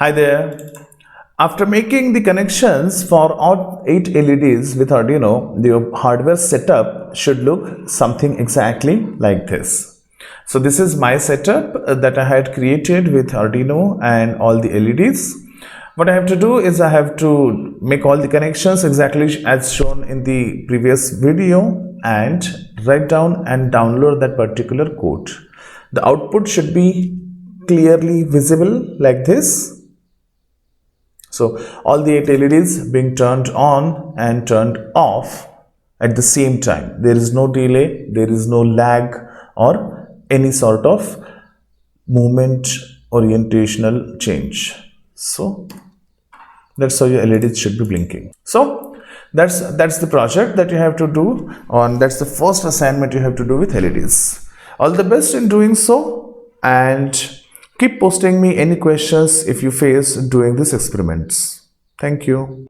Hi there. After making the connections for all 8 LEDs with Arduino, the hardware setup should look something exactly like this. So this is my setup that I had created with Arduino and all the LEDs. What I have to do is I have to make all the connections exactly as shown in the previous video and write down and download that particular code. The output should be clearly visible like this. So all the 8 LEDs being turned on and turned off at the same time. There is no delay, there is no lag or any sort of movement orientational change. So that's how your LEDs should be blinking. So that's the project that you have to do on. That's the first assignment you have to do with LEDs. All the best in doing so, and keep posting me any questions if you face doing these experiments. Thank you.